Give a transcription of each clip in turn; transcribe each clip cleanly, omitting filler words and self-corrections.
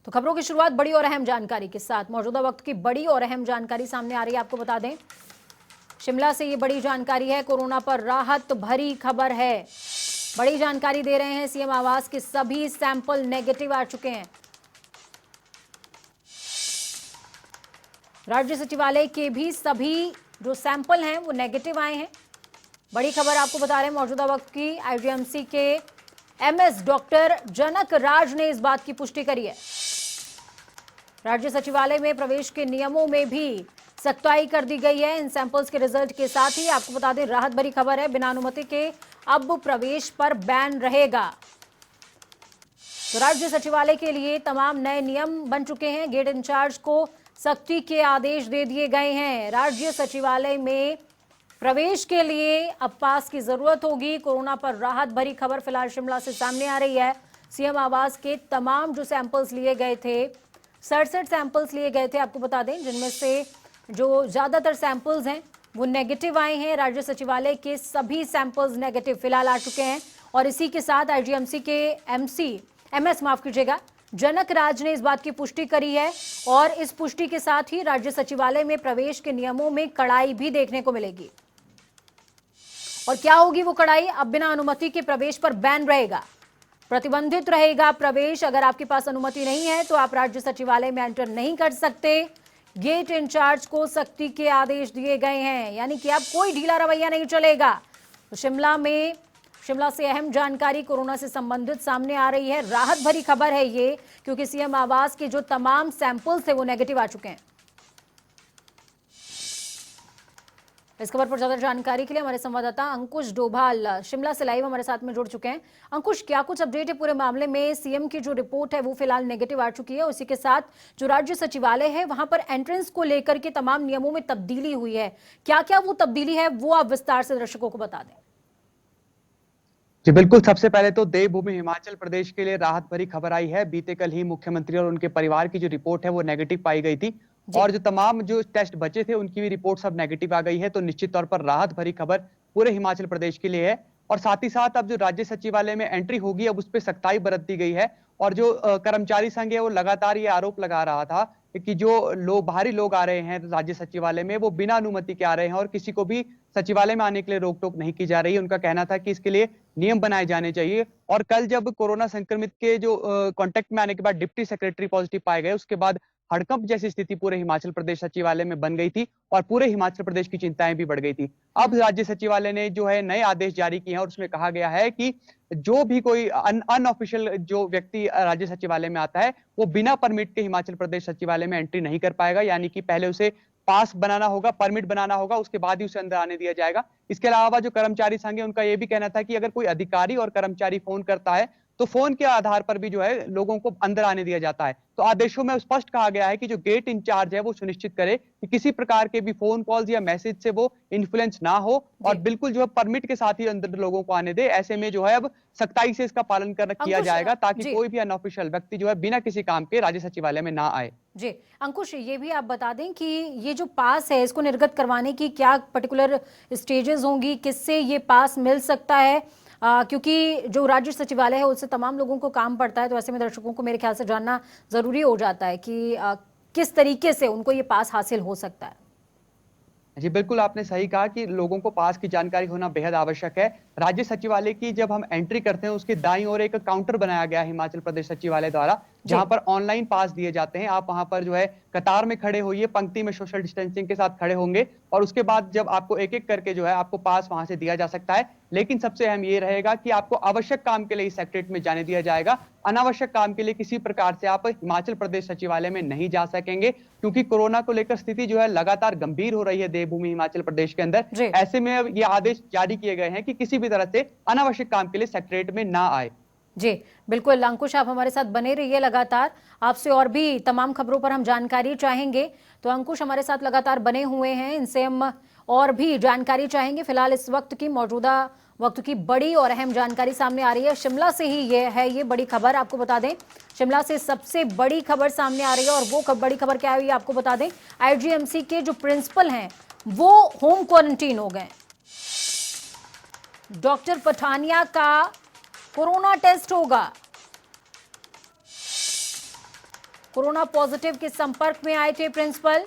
तो खबरों की शुरुआत बड़ी और अहम जानकारी के साथ। मौजूदा वक्त की बड़ी और अहम जानकारी सामने आ रही है, आपको बता दें शिमला से ये बड़ी जानकारी है। कोरोना पर राहत भरी खबर है। बड़ी जानकारी दे रहे हैं, सीएम आवास के सभी सैंपल नेगेटिव आ चुके हैं। राज्य सचिवालय के भी सभी जो सैंपल हैं वो नेगेटिव आए हैं। बड़ी खबर आपको बता रहे हैं मौजूदा वक्त की। आईजीएमसी के एमएस डॉक्टर जनक राज ने इस बात की पुष्टि करी है। राज्य सचिवालय में प्रवेश के नियमों में भी सख्ताई कर दी गई है। इन सैंपल्स के रिजल्ट के साथ ही आपको बता दें राहत भरी खबर है, बिना अनुमति के अब प्रवेश पर बैन रहेगा। तो राज्य सचिवालय के लिए तमाम नए नियम बन चुके हैं। गेट इंचार्ज को सख्ती के आदेश दे दिए गए हैं। राज्य सचिवालय में प्रवेश के लिए अब पास की जरूरत होगी। कोरोना पर राहत भरी खबर फिलहाल शिमला से सामने आ रही है। सीएम आवास के तमाम जो सैंपल्स लिए गए थे, 67 सैंपल्स लिए गए थे आपको बता दें, जिनमें से जो ज्यादातर सैंपल्स हैं वो नेगेटिव आए हैं। राज्य सचिवालय के सभी सैंपल्स नेगेटिव फिलहाल आ चुके हैं और इसी के साथ आईजीएमसी के एमएस जनक राज ने इस बात की पुष्टि करी है और इस पुष्टि के साथ ही राज्य सचिवालय में प्रवेश के नियमों में कड़ाई भी देखने को मिलेगी। और क्या होगी वो कड़ाई? अब बिना अनुमति के प्रवेश पर बैन रहेगा, प्रतिबंधित रहेगा प्रवेश। अगर आपके पास अनुमति नहीं है तो आप राज्य सचिवालय में एंटर नहीं कर सकते। गेट इंचार्ज को सख्ती के आदेश दिए गए हैं, यानी कि अब कोई ढीला रवैया नहीं चलेगा। तो शिमला से अहम जानकारी कोरोना से संबंधित सामने आ रही है। राहत भरी खबर है ये, क्योंकि सीएम आवास के जो तमाम सैंपल्स थे वो नेगेटिव आ चुके हैं। इस खबर पर ज्यादा जानकारी के लिए हमारे संवाददाता अंकुश डोभाल शिमला से लाइव हमारे साथ में जुड़ चुके हैं। अंकुश, क्या कुछ अपडेट है पूरे मामले में? सीएम की जो रिपोर्ट है वो फिलहाल नेगेटिव आ चुकी है, उसी के साथ जो राज्य सचिवालय है वहां पर एंट्रेंस को लेकर के तमाम नियमों में तब्दीली हुई है। क्या क्या वो तब्दीली है वो आप विस्तार से दर्शकों को बता दें। जी बिल्कुल, सबसे पहले तो देवभूमि हिमाचल प्रदेश के लिए राहत भरी खबर आई है। बीते कल ही मुख्यमंत्री और उनके परिवार की जो रिपोर्ट है वो नेगेटिव पाई गई थी और जो तमाम जो टेस्ट बचे थे उनकी भी रिपोर्ट सब नेगेटिव आ गई है। तो निश्चित तौर पर राहत भरी खबर पूरे हिमाचल प्रदेश के लिए है। और साथ ही साथ अब जो राज्य सचिवालय में एंट्री होगी अब उस पर सख्ताई बरत दी गई है। और जो कर्मचारी संघ है वो लगातार ये आरोप लगा रहा था कि जो बाहरी लोग आ रहे हैं राज्य सचिवालय में वो बिना अनुमति के आ रहे हैं और किसी को भी सचिवालय में आने के लिए रोक टोक नहीं की जा रही है। उनका कहना था कि इसके लिए नियम बनाए जाने चाहिए। और कल जब कोरोना संक्रमित के जो कांटेक्ट में आने के बाद डिप्टी सेक्रेटरी पॉजिटिव पाए गए, उसके बाद हड़कंप जैसी स्थिति पूरे हिमाचल प्रदेश सचिवालय में बन गई थी और पूरे हिमाचल प्रदेश की चिंताएं भी बढ़ गई थी। अब राज्य सचिवालय ने जो है नए आदेश जारी किए हैं और उसमें कहा गया है कि जो भी कोई अनऑफिशियल जो व्यक्ति राज्य सचिवालय में आता है वो बिना परमिट के हिमाचल प्रदेश सचिवालय में एंट्री नहीं कर पाएगा। यानी कि पहले उसे पास बनाना होगा, परमिट बनाना होगा, उसके बाद ही उसे अंदर आने दिया जाएगा। इसके अलावा जो कर्मचारी संघ है उनका यह भी कहना था कि अगर कोई अधिकारी और कर्मचारी फोन करता है तो फोन के आधार पर भी जो है लोगों को अंदर आने दिया जाता है। तो आदेशों में स्पष्ट कहा गया है कि जो गेट इंचार्ज है वो सुनिश्चित करे कि किसी प्रकार के भी फोन कॉल्स या मैसेज से वो इन्फ्लुएंस ना हो और बिल्कुल जो है परमिट के साथ ही अंदर लोगों को आने दे। ऐसे में जो है अब सख्ताई से इसका पालन किया जाएगा ताकि कोई भी अनऑफिशियल व्यक्ति जो है बिना किसी काम के राज्य सचिवालय में ना आए। जी अंकुश, ये भी आप बता दें कि ये जो पास है इसको निर्गत करवाने की क्या पर्टिकुलर स्टेजेस होंगी, किससे ये पास मिल सकता है? क्योंकि जो राज्य सचिवालय है उससे तमाम लोगों को काम पड़ता है, तो ऐसे में दर्शकों को मेरे ख्याल से जानना जरूरी हो जाता है कि किस तरीके से उनको ये पास हासिल हो सकता है। जी बिल्कुल, आपने सही कहा कि लोगों को पास की जानकारी होना बेहद आवश्यक है। राज्य सचिवालय की जब हम एंट्री करते हैं उसके दाईं ओर एक काउंटर बनाया गया है हिमाचल प्रदेश सचिवालय द्वारा, जहां पर ऑनलाइन पास दिए जाते हैं। आप वहां पर जो है कतार में खड़े होइए, पंक्ति में सोशल डिस्टेंसिंग के साथ खड़े होंगे और उसके बाद जब आपको एक एक करके जो है आपको पास वहां से दिया जा सकता है। लेकिन सबसे अहम ये रहेगा कि आपको आवश्यक काम के लिए इस सेक्रेटरीट में जाने दिया जाएगा। अनावश्यक काम के लिए किसी प्रकार से आप हिमाचल प्रदेश सचिवालय में नहीं जा सकेंगे, क्योंकि कोरोना को लेकर स्थिति जो है लगातार गंभीर हो रही है देवभूमि हिमाचल प्रदेश के अंदर। ऐसे में अब ये आदेश जारी किए गए हैं कि किसी भी तरह से अनावश्यक काम के लिए सेक्रेटरीट में ना आए। जी बिल्कुल अंकुश, आप हमारे साथ बने रहिए लगातार, आपसे और भी तमाम खबरों पर हम जानकारी चाहेंगे। तो अंकुश हमारे साथ लगातार बने हुए हैं, इनसे हम और भी जानकारी चाहेंगे। फिलहाल इस वक्त की मौजूदा वक्त की बड़ी और अहम जानकारी सामने आ रही है। शिमला से ही ये बड़ी खबर आपको बता दें, शिमला से सबसे बड़ी खबर सामने आ रही है और वो बड़ी खबर क्या है आपको बता दें। आईजीएमसी के जो प्रिंसिपल हैं वो होम क्वारंटीन हो गए। डॉक्टर पठानिया का कोरोना टेस्ट होगा। कोरोना पॉजिटिव के संपर्क में आए थे प्रिंसिपल।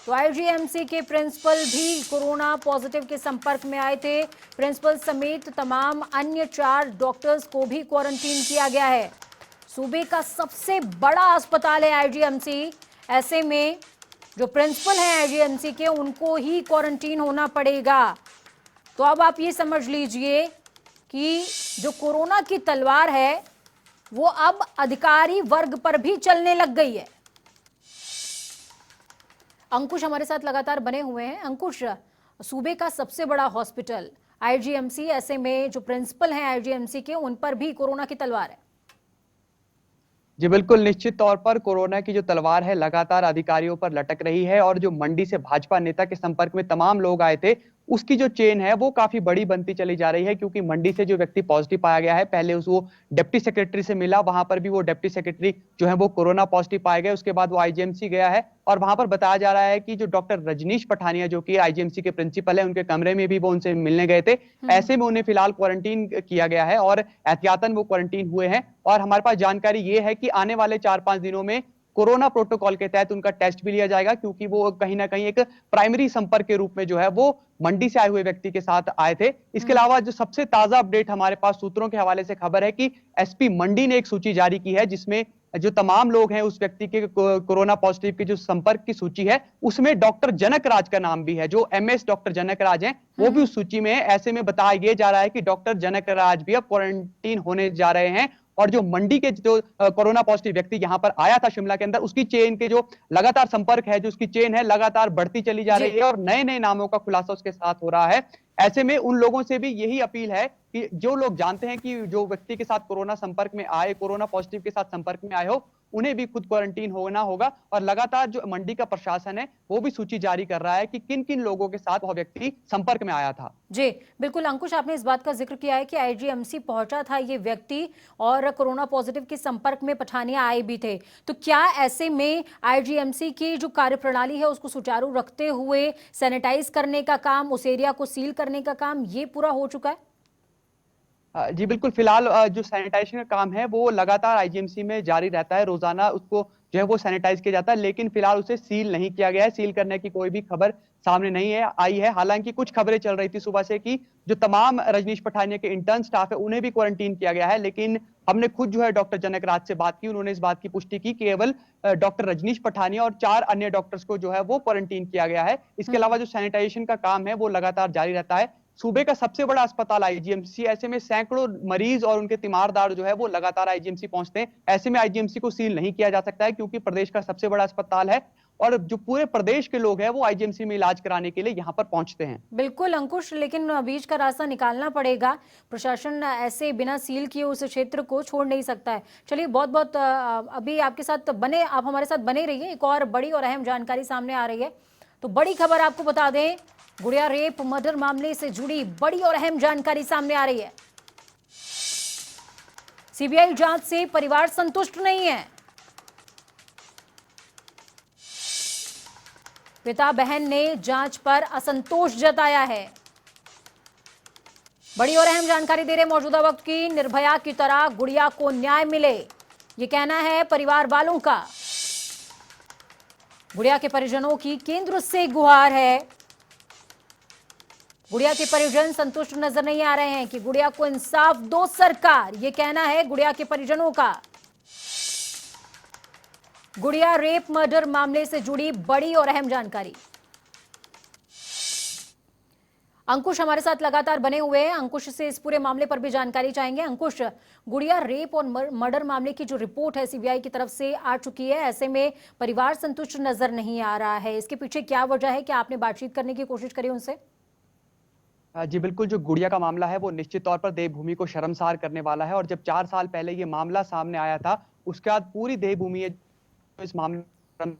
तो आईजीएमसी के प्रिंसिपल भी कोरोना पॉजिटिव के संपर्क में आए थे। प्रिंसिपल समेत तमाम अन्य 4 डॉक्टर्स को भी क्वारंटीन किया गया है। सूबे का सबसे बड़ा अस्पताल है आईजीएमसी, ऐसे में जो प्रिंसिपल हैं आईजीएमसी के उनको ही क्वारंटीन होना पड़ेगा। तो अब आप ये समझ लीजिए कि जो कोरोना की तलवार है वो अब अधिकारी वर्ग पर भी चलने लग गई है। अंकुश हमारे साथ लगातार बने हुए हैं। अंकुश, सूबे का सबसे बड़ा हॉस्पिटल आईजीएमसी, ऐसे में जो प्रिंसिपल हैं आईजीएमसी के उन पर भी कोरोना की तलवार है। जी बिल्कुल, निश्चित तौर पर कोरोना की जो तलवार है लगातार अधिकारियों पर लटक रही है और जो मंडी से भाजपा नेता के संपर्क में तमाम लोग आए थे उसकी जो चेन है वो काफी बड़ी बनती चली जा रही है, क्योंकि मंडी से जो व्यक्ति पॉजिटिव पाया गया है पहले वो डिप्टी सेक्रेटरी से मिला, वहां पर भी वो डिप्टी सेक्रेटरी जो है वो कोरोना पॉजिटिव पाए गए। उसके बाद वो आईजीएमसी गया है और वहां पर बताया जा रहा है कि जो डॉक्टर रजनीश पठानिया जो कि आईजीएमसी के प्रिंसिपल है उनके कमरे में भी वो उनसे मिलने गए थे। ऐसे में उन्हें फिलहाल क्वारंटीन किया गया है और एहतियातन वो क्वारंटीन हुए हैं। और हमारे पास जानकारी ये है कि आने वाले 4-5 दिनों में कोरोना प्रोटोकॉल के तहत उनका टेस्ट भी लिया जाएगा, क्योंकि वो कहीं ना कहीं एक प्राइमरी संपर्क के रूप में जो है वो मंडी से आए हुए व्यक्ति के साथ आए थे। इसके अलावा जो सबसे ताजा अपडेट हमारे पास सूत्रों के हवाले से खबर है कि एसपी मंडी ने एक सूची जारी की है जिसमें जो तमाम लोग हैं उस व्यक्ति के कोरोना पॉजिटिव की जो संपर्क की सूची है उसमें डॉक्टर जनक राज का नाम भी है। जो एमएस डॉक्टर जनक राज हैं वो भी उस सूची में है। ऐसे में बताया यह जा रहा है कि डॉक्टर जनक राज भी अब क्वारंटीन होने जा रहे हैं और जो मंडी के जो कोरोना पॉजिटिव व्यक्ति यहां पर आया था शिमला के अंदर उसकी चेन के जो लगातार संपर्क है, जो उसकी चेन है लगातार बढ़ती चली जा रही है और नए नए नामों का खुलासा उसके साथ हो रहा है। ऐसे में उन लोगों से भी यही अपील है कि जो लोग जानते हैं कि जो व्यक्ति के साथ कोरोना संपर्क में आए, कोरोना पॉजिटिव के साथ संपर्क में आए हो, उन्हें भी खुद क्वारंटीन होना होगा। और लगातार जो मंडी का प्रशासन है वो भी सूची जारी कर रहा है कि किन किन लोगों के साथ वह व्यक्ति संपर्क में आया था। जी बिल्कुल अंकुश, आपने इस बात का जिक्र किया है कि आईजीएमसी पहुंचा था ये व्यक्ति और कोरोना पॉजिटिव के संपर्क में पठानिया आए भी थे। तो क्या ऐसे में आईजीएमसी की जो कार्यप्रणाली है उसको सुचारू रखते हुए सैनिटाइज करने का काम, उस एरिया को सील करने का काम ये पूरा हो चुका है? जी बिल्कुल, फिलहाल जो सैनिटाइजेशन का काम है वो लगातार आईजीएमसी में जारी रहता है, रोजाना उसको जो है वो सैनिटाइज किया जाता है, लेकिन फिलहाल उसे सील नहीं किया गया है। सील करने की कोई भी खबर सामने नहीं है आई है। हालांकि कुछ खबरें चल रही थी सुबह से कि जो तमाम रजनीश पठानिया के इंटर्न स्टाफ है उन्हें भी क्वारंटीन किया गया है, लेकिन हमने खुद जो है डॉक्टर जनक राज से बात की, उन्होंने इस बात की पुष्टि की केवल डॉक्टर रजनीश पठानिया और 4 अन्य डॉक्टर्स को जो है वो क्वारंटीन किया गया है। इसके अलावा जो सैनिटाइजेशन का काम है वो लगातार जारी रहता है। सूबे का सबसे बड़ा अस्पताल आईजीएमसी, ऐसे में सैकड़ों मरीज और उनके तीमारदार जो है वो लगातार आईजीएमसी पहुंचते हैं। ऐसे में आईजीएमसी को सील नहीं किया जा सकता है क्योंकि प्रदेश का सबसे बड़ा अस्पताल है और जो पूरे प्रदेश के लोग हैं वो आईजीएमसी में इलाज कराने के लिए यहाँ पर पहुंचते हैं। बिल्कुल अंकुश, लेकिन बीच का रास्ता निकालना पड़ेगा। प्रशासन ऐसे बिना सील किए उस क्षेत्र को छोड़ नहीं सकता है। चलिए बहुत बहुत अभी आपके साथ बने, आप हमारे साथ बने रहिए। एक और बड़ी और अहम जानकारी सामने आ रही है। तो बड़ी खबर आपको बता दें, गुड़िया रेप मर्डर मामले से जुड़ी बड़ी और अहम जानकारी सामने आ रही है। सीबीआई जांच से परिवार संतुष्ट नहीं है। पिता बहन ने जांच पर असंतोष जताया है। बड़ी और अहम जानकारी दे रहे मौजूदा वक्त की। निर्भया की तरह गुड़िया को न्याय मिले, ये कहना है परिवार वालों का। गुड़िया के परिजनों की केंद्र से गुहार है। गुड़िया के परिजन संतुष्ट नजर नहीं आ रहे हैं कि गुड़िया को इंसाफ दो सरकार, ये कहना है गुड़िया के परिजनों का। गुड़िया रेप मर्डर मामले से जुड़ी बड़ी और अहम जानकारी। अंकुश हमारे साथ लगातार बने हुए हैं। अंकुश से इस पूरे मामले पर भी जानकारी चाहेंगे। अंकुश, गुड़िया रेप और मर्डर मामले की जो रिपोर्ट है सीबीआई की तरफ से आ चुकी है, ऐसे में परिवार संतुष्ट नजर नहीं आ रहा है, इसके पीछे क्या वजह है? क्या आपने बातचीत करने की कोशिश करी उनसे? जी बिल्कुल, जो गुड़िया का मामला है वो निश्चित तौर पर देवभूमि को शर्मसार करने वाला है और जब 4 साल पहले ये मामला सामने आया था उसके बाद पूरी देवभूमि इस मामले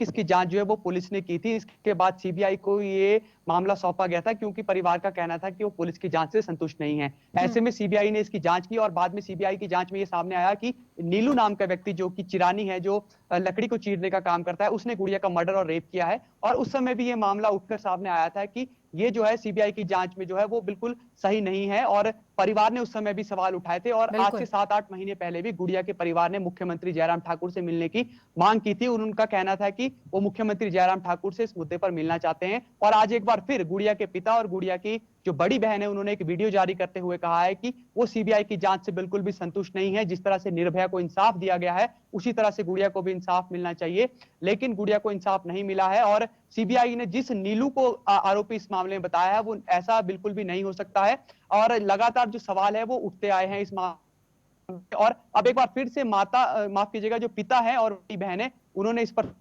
किसकी जांच जो है वो पुलिस ने की थी। इसके बाद सीबीआई को ये मामला सौंपा गया था, क्योंकि परिवार का कहना था कि वो पुलिस की जांच से संतुष्ट नहीं है। ऐसे में सीबीआई ने इसकी जांच की और बाद में सीबीआई की जांच में ये सामने आया कि नीलू नाम का व्यक्ति, जो कि चिरानी है, जो लकड़ी को चीरने का काम करता है, उसने गुड़िया का मर्डर और रेप किया है। और उस समय भी ये मामला उठकर सामने आया था कि ये जो है सीबीआई की जांच में जो है वो बिल्कुल सही नहीं है, और परिवार ने उस समय भी सवाल उठाए थे। और आज से 7-8 महीने पहले भी गुड़िया के परिवार ने मुख्यमंत्री जयराम ठाकुर से मिलने की मांग की थी। उनका कहना था कि वो मुख्यमंत्री जयराम ठाकुर से इस मुद्दे पर मिलना चाहते हैं। और आज एक बार फिर गुड़िया के पिता और गुड़िया की जो बड़ी बहन है, उन्होंने एक वीडियो जारी करते हुए कहा है कि वो सीबीआई की जांच से बिल्कुल भी संतुष्ट नहीं है। जिस तरह से निर्भया को इंसाफ दिया गया है, उसी तरह से गुड़िया को भी इंसाफ मिलना चाहिए, लेकिन गुड़िया को इंसाफ नहीं मिला है। और सीबीआई ने जिस नीलू को आरोपी इस मामले में बताया है, वो ऐसा बिल्कुल भी नहीं हो सकता है। और लगातार जो सवाल है वो उठते आए हैं इस मामले में। और अब एक बार फिर से माफ कीजिएगा, जो पिता है और बड़ी बहन है, उन्होंने इस पर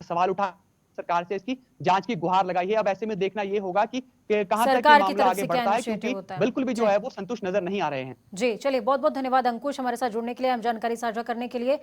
सवाल उठा सरकार से इसकी जांच की गुहार लगाई है। अब ऐसे में देखना ये होगा कि कहां तक ये मामला आगे बढ़ता है, क्योंकि बिल्कुल भी जो है वो संतुष्ट नजर नहीं आ रहे हैं। जी, चलिए, बहुत बहुत धन्यवाद अंकुश हमारे साथ जुड़ने के लिए, हम जानकारी साझा करने के लिए।